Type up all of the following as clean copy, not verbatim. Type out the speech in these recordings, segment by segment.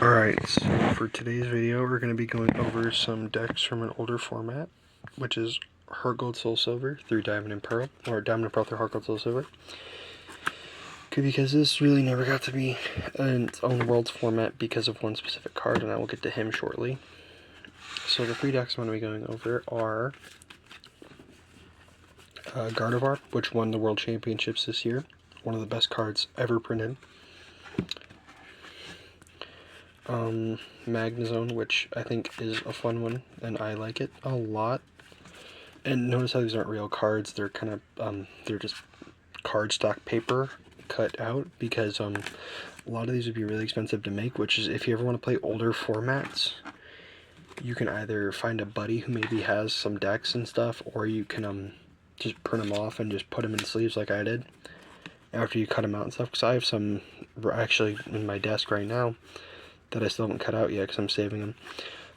Alright, so for today's video, we're going to be going over some decks from an older format, which is Heart Gold Soul Silver through Diamond and Pearl, or Diamond and Pearl through Heart Gold Soul Silver. Because this really never got to be in its own world's format because of one specific card, and I will get to him shortly. So the three decks I'm going to be going over are Gardevoir, which won the World Championships this year, one of the best cards ever printed. Magnezone, which I think is a fun one, and I like it a lot. And notice how these aren't real cards; they're kind of they're just cardstock paper cut out, because a lot of these would be really expensive to make. Which is, if you ever want to play older formats, you can either find a buddy who maybe has some decks and stuff, or you can just print them off and just put them in sleeves like I did after you cut them out and stuff. Because I have some actually in my desk right now that I still haven't cut out yet because I'm saving them.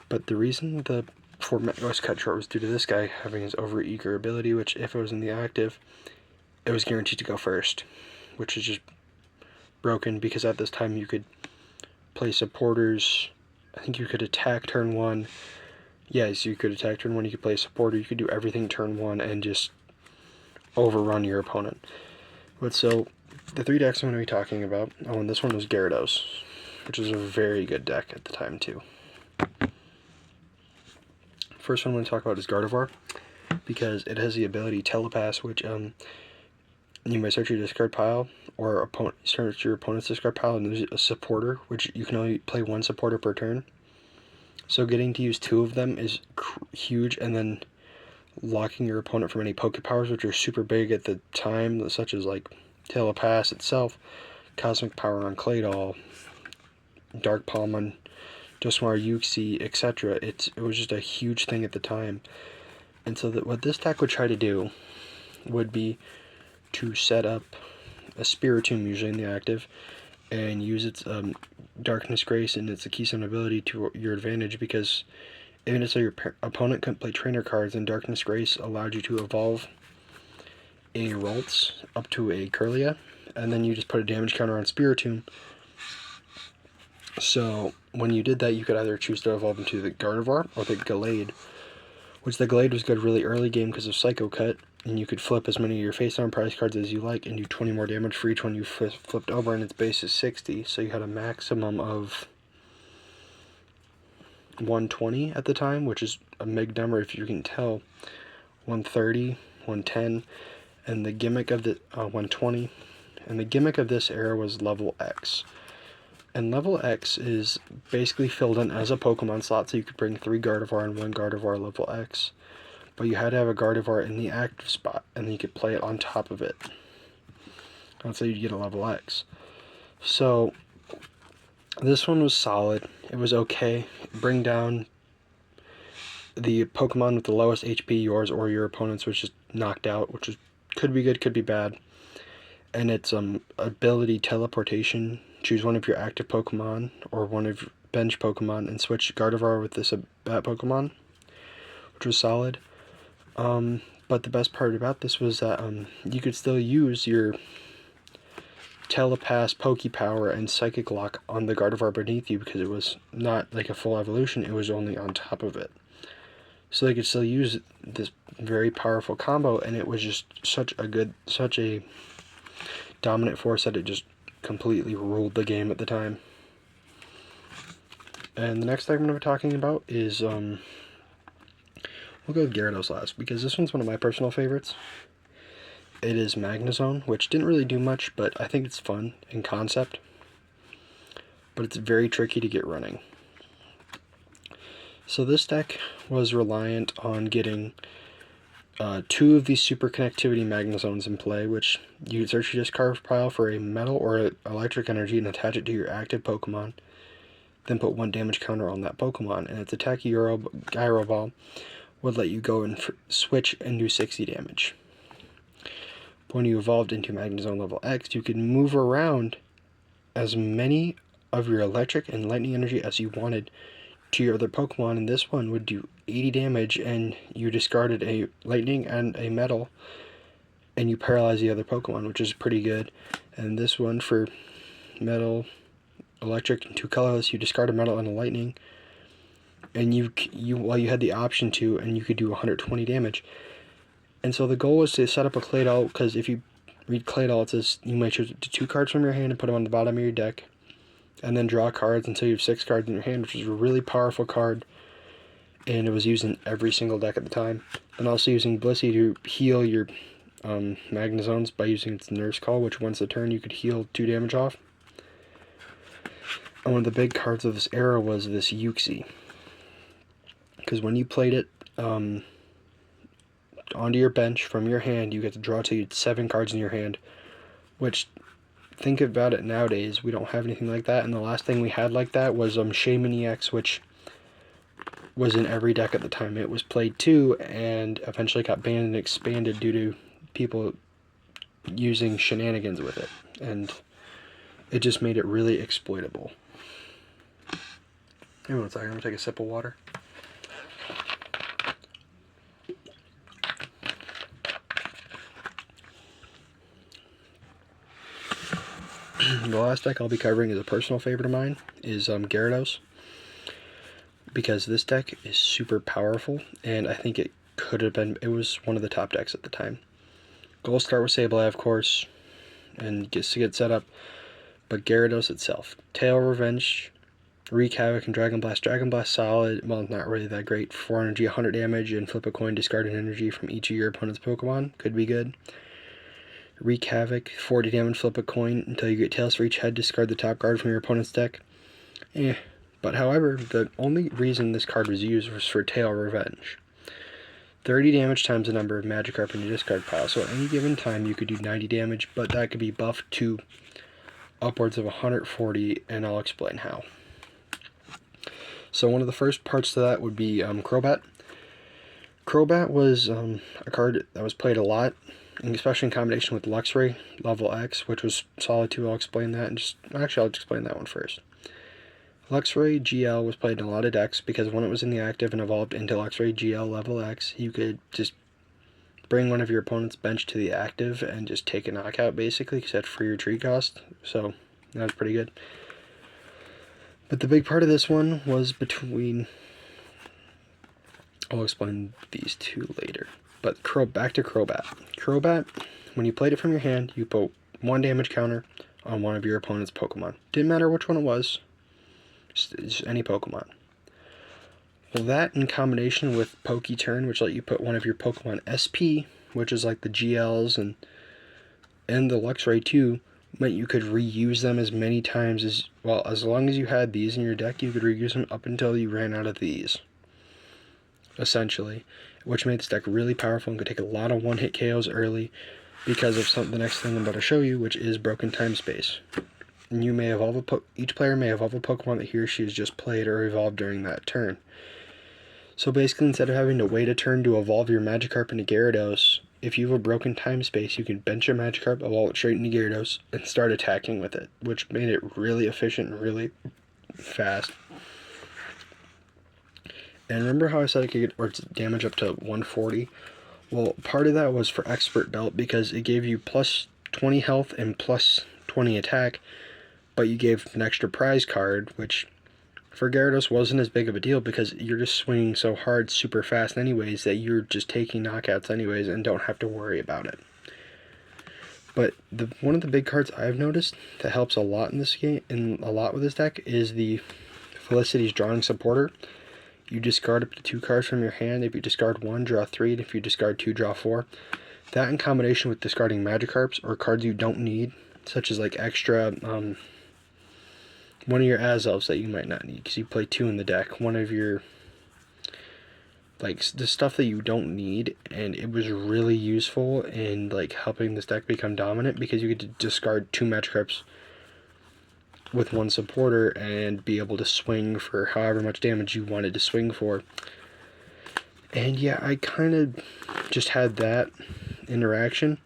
But the reason the format was cut short was due to this guy having his overeager ability, which if it was in the active, it was guaranteed to go first, which is just broken, because at this time you could play supporters. I think you could attack turn 1. Yes, you could attack turn 1, you could play a supporter, you could do everything turn 1 and just overrun your opponent. But so, the three decks I'm going to be talking about, and this one was Gyarados, which was a very good deck at the time too. First one I'm going to talk about is Gardevoir, because it has the ability Telepass, which you may search your discard pile, or search your opponent's discard pile, and there's a supporter, which you can only play one supporter per turn. So getting to use 2 of them is huge, and then locking your opponent from any Poke Powers, which are super big at the time, such as like Telepass itself, Cosmic Power on Claydol, Dark Palm on Dusknoir, Uxie, etc. It was just a huge thing at the time. And so what this deck would try to do would be to set up a Spiritomb, usually in the active, and use its Darkness Grace and its Keystone ability to your advantage, because even if your opponent couldn't play trainer cards, and Darkness Grace allowed you to evolve a Ralts up to a Kirlia, and then you just put a damage counter on Spiritomb. So when you did that, you could either choose to evolve into the Gardevoir or the Gallade, which the Gallade was good really early game because of Psycho Cut, and you could flip as many of your face-down prize cards as you like and do 20 more damage for each one you flipped over, and its base is 60, so you had a maximum of 120 at the time, which is a big number if you can tell. 130, 110, and the gimmick of the 120, and the gimmick of this era was Level X. And Level X is basically filled in as a Pokemon slot, so you could bring 3 Gardevoir and 1 Gardevoir Level X. But you had to have a Gardevoir in the active spot, and then you could play it on top of it. That's how you'd get a Level X. So, this one was solid. It was okay. Bring down the Pokemon with the lowest HP, yours or your opponent's, was just knocked out, which could be good, could be bad. And its ability Teleportation, choose one of your active Pokemon or one of your bench Pokemon and switch Gardevoir with this Bat Pokemon, which was solid. But the best part about this was that you could still use your Telepass, Poke Power, and Psychic Lock on the Gardevoir beneath you, because it was not like a full evolution, it was only on top of it. So they could still use this very powerful combo, and it was just such a dominant force that it just completely ruled the game at the time. And the next thing I'm going to be talking about is, we'll go with Gyarados last, because this one's one of my personal favorites. It is Magnezone, which didn't really do much, but I think it's fun in concept. But it's very tricky to get running. So this deck was reliant on getting 2 of these Super Connectivity Magnezones in play, which you could search your discard pile for a Metal or Electric Energy and attach it to your active Pokemon. Then put 1 damage counter on that Pokemon, and its attack Gyro Ball would let you go and switch and do 60 damage. But when you evolved into Magnezone Level X, you could move around as many of your Electric and Lightning Energy as you wanted to your other Pokemon, and this one would do 80 damage, and you discarded a Lightning and a Metal, and you paralyze the other Pokemon, which is pretty good. And this one for Metal, electric and 2 colorless, you discard a metal and a lightning, and you had the option to, and you could do 120 damage. And so the goal was to set up a Claydol, because if you read Claydol, it says you might choose 2 cards from your hand and put them on the bottom of your deck, and then draw cards until you have 6 cards in your hand, which is a really powerful card, and it was used in every single deck at the time. And also using Blissey to heal your Magnezones by using its Nurse Call, which once a turn you could heal 2 damage off. And one of the big cards of this era was this Uxie, because when you played it onto your bench from your hand, you get to draw to 7 cards in your hand, which, think about it nowadays, we don't have anything like that. And the last thing we had like that was Shaman EX, which was in every deck at the time. It was played too, and eventually got banned and expanded due to people using shenanigans with it, and it just made it really exploitable. Hang on a second, I'm gonna take a sip of water. The last deck I'll be covering is a personal favorite of mine, is Gyarados, because this deck is super powerful, and I think it was one of the top decks at the time. Gold start with Sableye, of course, and gets to get set up, but Gyarados itself. Tail Revenge, Wreak Havoc, and Dragon Blast. Dragon Blast solid, well, not really that great. 4 energy, 100 damage, and flip a coin, discard an energy from each of your opponent's Pokemon. Could be good. Wreak Havoc, 40 damage, flip a coin until you get Tails for each head, discard the top card from your opponent's deck. But however, the only reason this card was used was for Tail Revenge. 30 damage times the number of Magikarp in your discard pile, so at any given time you could do 90 damage, but that could be buffed to upwards of 140, and I'll explain how. So one of the first parts to that would be Crobat. Crobat was a card that was played a lot, especially in combination with Luxray, level X, which was solid too. I'll explain that, and I'll explain that one first. Luxray GL was played in a lot of decks because when it was in the active and evolved into Luxray GL level X, you could just bring one of your opponent's bench to the active and just take a knockout, basically, except for your tree cost. So that was pretty good. But the big part of this one was between... I'll explain these two later. But back to Crobat. Crobat, when you played it from your hand, you put 1 damage counter on one of your opponent's Pokemon. Didn't matter which one it was. Just any Pokemon. Well, that in combination with Poketurn, which let you put one of your Pokemon SP, which is like the GLs and the Luxray too, meant you could reuse them as many times as long as you had these in your deck, you could reuse them up until you ran out of these, essentially, which made this deck really powerful and could take a lot of one-hit KOs early because of the next thing I'm about to show you, which is Broken Time Space. And you may evolve each player may evolve a Pokemon that he or she has just played or evolved during that turn. So basically, instead of having to wait a turn to evolve your Magikarp into Gyarados, if you have a Broken Time Space, you can bench your Magikarp, evolve it straight into Gyarados, and start attacking with it, which made it really efficient and really fast. And remember how I said it could get damage up to 140? Well, part of that was for Expert Belt because it gave you plus 20 health and plus 20 attack, but you gave an extra prize card, which for Gyarados wasn't as big of a deal because you're just swinging so hard super fast anyways that you're just taking knockouts anyways and don't have to worry about it. But one of the big cards I've noticed that helps a lot in this game, and a lot with this deck, is the Felicity's Drawing Supporter. You discard up to 2 cards from your hand. If you discard 1, draw 3, and if you discard 2, draw 4. That in combination with discarding Magikarps or cards you don't need, such as like extra, one of your Azelfs that you might not need because you play 2 in the deck, one of your, like, the stuff that you don't need, and it was really useful in like helping this deck become dominant because you get to discard 2 Magikarps with 1 supporter and be able to swing for however much damage you wanted to swing for. And yeah, I kind of just had that interaction.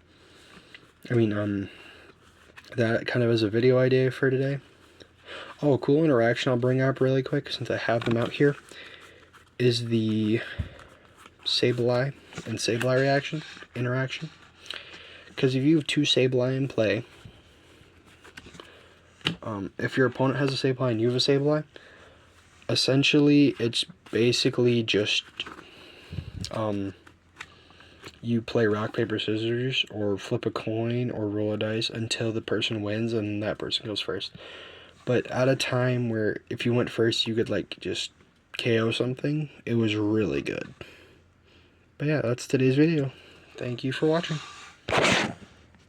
I mean, that kind of as a video idea for today. Oh, a cool interaction I'll bring up really quick since I have them out here is the Sableye and Sableye interaction. Because if you have 2 Sableye in play, If your opponent has a Sableye and you have a Sableye, essentially it's basically just you play rock, paper, scissors, or flip a coin, or roll a dice until the person wins, and that person goes first. But at a time where if you went first, you could like just KO something, it was really good. But yeah, that's today's video. Thank you for watching.